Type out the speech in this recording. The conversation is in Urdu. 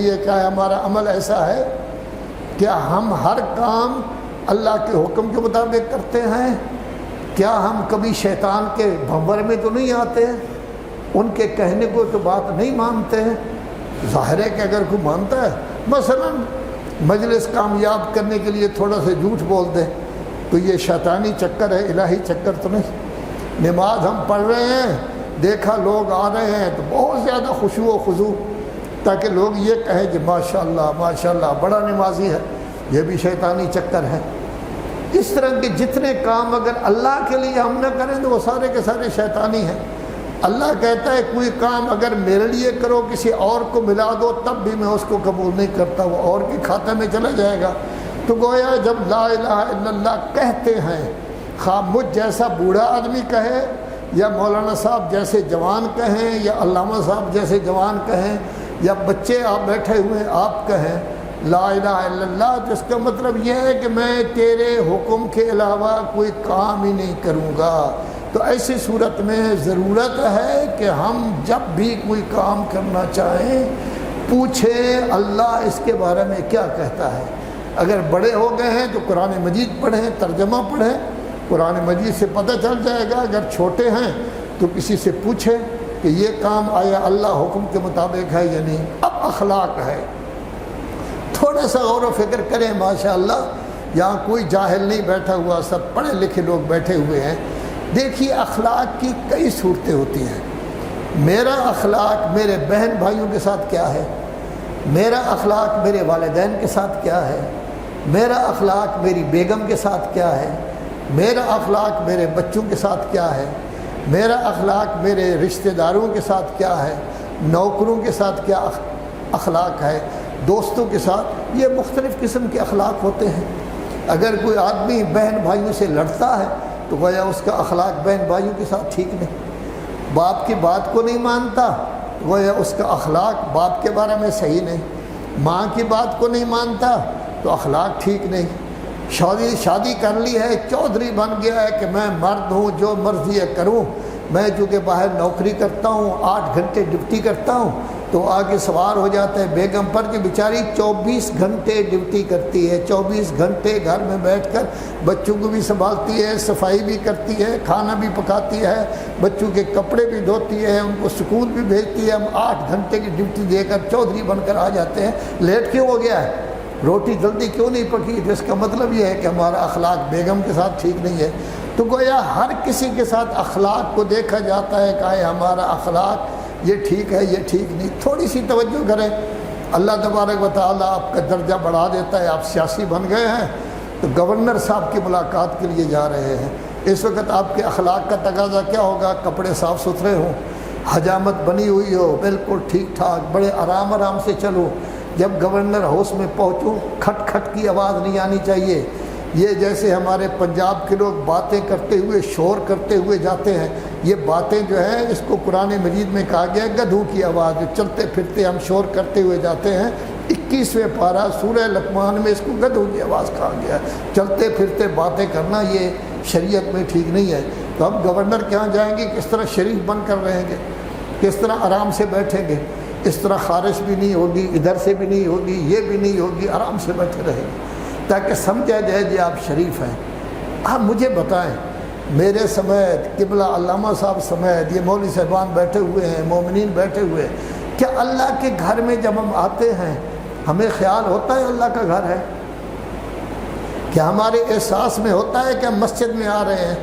چاہیے کہ ہمارا عمل ایسا ہے کیا ہم ہر کام اللہ کے حکم کے مطابق کرتے ہیں؟ کیا ہم کبھی شیطان کے بھنور میں تو نہیں آتے ہیں؟ ان کے کہنے کو تو بات نہیں مانتے ہیں؟ ظاہر ہے کہ اگر کوئی مانتا ہے، مثلا مجلس کامیاب کرنے کے لیے تھوڑا سا جھوٹ بول دے تو یہ شیطانی چکر ہے، الہی چکر تو نہیں۔ نماز ہم پڑھ رہے ہیں، دیکھا لوگ آ رہے ہیں تو بہت زیادہ خشوع و خضوع، تاکہ لوگ یہ کہیں کہ ماشاءاللہ بڑا نمازی ہے، یہ بھی شیطانی چکر ہے۔ اس طرح کے جتنے کام اگر اللہ کے لیے ہم نہ کریں تو وہ سارے کے سارے شیطانی ہیں۔ اللہ کہتا ہے کوئی کام اگر میرے لیے کرو کسی اور کو ملا دو تب بھی میں اس کو قبول نہیں کرتا، وہ اور کے کھاتے میں چلا جائے گا۔ تو گویا جب لا الہ الا اللہ کہتے ہیں، خواہ مجھ جیسا بوڑھا آدمی کہے یا مولانا صاحب جیسے جوان کہیں یا علامہ صاحب جیسے جوان کہیں یا بچے آپ بیٹھے ہوئے آپ کہیں لا الہ الا اللہ، تو اس کا مطلب یہ ہے کہ میں تیرے حکم کے علاوہ کوئی کام ہی نہیں کروں گا۔ تو ایسی صورت میں ضرورت ہے کہ ہم جب بھی کوئی کام کرنا چاہیں پوچھیں اللہ اس کے بارے میں کیا کہتا ہے۔ اگر بڑے ہو گئے ہیں تو قرآن مجید پڑھیں، ترجمہ پڑھیں، قرآن مجید سے پتہ چل جائے گا۔ اگر چھوٹے ہیں تو کسی سے پوچھیں کہ یہ کام آیا اللہ حکم کے مطابق ہے یا نہیں۔ اب اخلاق ہے، تھوڑا سا غور و فکر کریں۔ ماشاءاللہ یہاں کوئی جاہل نہیں بیٹھا ہوا، سب پڑھے لکھے لوگ بیٹھے ہوئے ہیں۔ دیکھیے اخلاق کی کئی صورتیں ہوتی ہیں۔ میرا اخلاق میرے بہن بھائیوں کے ساتھ کیا ہے، میرا اخلاق میرے والدین کے ساتھ کیا ہے، میرا اخلاق میری بیگم کے ساتھ کیا ہے، میرا اخلاق میرے بچوں کے ساتھ کیا ہے، میرا اخلاق میرے رشتہ داروں کے ساتھ کیا ہے، نوکروں کے ساتھ کیا اخلاق ہے، دوستوں کے ساتھ۔ یہ مختلف قسم کے اخلاق ہوتے ہیں۔ اگر کوئی آدمی بہن بھائیوں سے لڑتا ہے تو گویا اس کا اخلاق بہن بھائیوں کے ساتھ ٹھیک نہیں۔ باپ کی بات کو نہیں مانتا تو گویا اس کا اخلاق باپ کے بارے میں صحیح نہیں۔ ماں کی بات کو نہیں مانتا تو اخلاق ٹھیک نہیں۔ شادی کر لی ہے، چودھری بن گیا ہے کہ میں مرد ہوں، جو مرضی ہے کروں۔ میں چونکہ باہر نوکری کرتا ہوں، 8 گھنٹے ڈیوٹی کرتا ہوں، تو آگے سوار ہو جاتا ہے بیگم پر کہ بیچاری 24 گھنٹے ڈیوٹی کرتی ہے، 24 گھنٹے گھر میں بیٹھ کر بچوں کو بھی سنبھالتی ہے، صفائی بھی کرتی ہے، کھانا بھی پکاتی ہے، بچوں کے کپڑے بھی دھوتی ہے، ان کو اسکول بھی بھیجتی ہے۔ ہم 8 گھنٹے کی ڈیوٹی دے کر چودھری بن کر آ جاتے ہیں، لیٹ کیوں ہو گیا ہے، روٹی جلدی کیوں نہیں پکی؟ تو اس کا مطلب یہ ہے کہ ہمارا اخلاق بیگم کے ساتھ ٹھیک نہیں ہے۔ تو گویا ہر کسی کے ساتھ اخلاق کو دیکھا جاتا ہے کہ ہمارا اخلاق یہ ٹھیک ہے، یہ ٹھیک نہیں۔ تھوڑی سی توجہ کریں، اللہ تبارک و تعالیٰ آپ کا درجہ بڑھا دیتا ہے۔ آپ سیاسی بن گئے ہیں تو گورنر صاحب کی ملاقات کے لیے جا رہے ہیں۔ اس وقت آپ کے اخلاق کا تقاضا کیا ہوگا؟ کپڑے صاف ستھرے ہوں، حجامت بنی ہوئی ہو، بالکل ٹھیک ٹھاک، بڑے آرام سے چلو۔ جب گورنر ہاؤس میں پہنچو کھٹ کھٹ کی آواز نہیں آنی چاہیے۔ یہ جیسے ہمارے پنجاب کے لوگ باتیں کرتے ہوئے شور کرتے ہوئے جاتے ہیں، یہ باتیں جو ہیں اس کو قرآن مجید میں کہا گیا ہے گدھوں کی آواز، جو چلتے پھرتے ہم شور کرتے ہوئے جاتے ہیں۔ 21ویں پارہ سورہ لقمان میں اس کو گدھوں کی آواز کہا گیا ہے۔ چلتے پھرتے باتیں کرنا یہ شریعت میں ٹھیک نہیں ہے۔ تو ہم گورنر کے یہاں جائیں گے کس طرح شریف بن کر رہیں گے، کس طرح آرام سے بیٹھیں گے، اس طرح خارش بھی نہیں ہوگی، ادھر سے بھی نہیں ہوگی، یہ بھی نہیں ہوگی، آرام سے بیٹھے رہیں گے تاکہ سمجھا جائے کہ آپ شریف ہیں۔ آپ مجھے بتائیں، میرے سمیت قبلہ علامہ صاحب سمیت یہ مولوی صاحبان بیٹھے ہوئے ہیں، مومنین بیٹھے ہوئے ہیں، کیا اللہ کے گھر میں جب ہم آتے ہیں ہمیں خیال ہوتا ہے اللہ کا گھر ہے؟ کیا ہمارے احساس میں ہوتا ہے کہ ہم مسجد میں آ رہے ہیں؟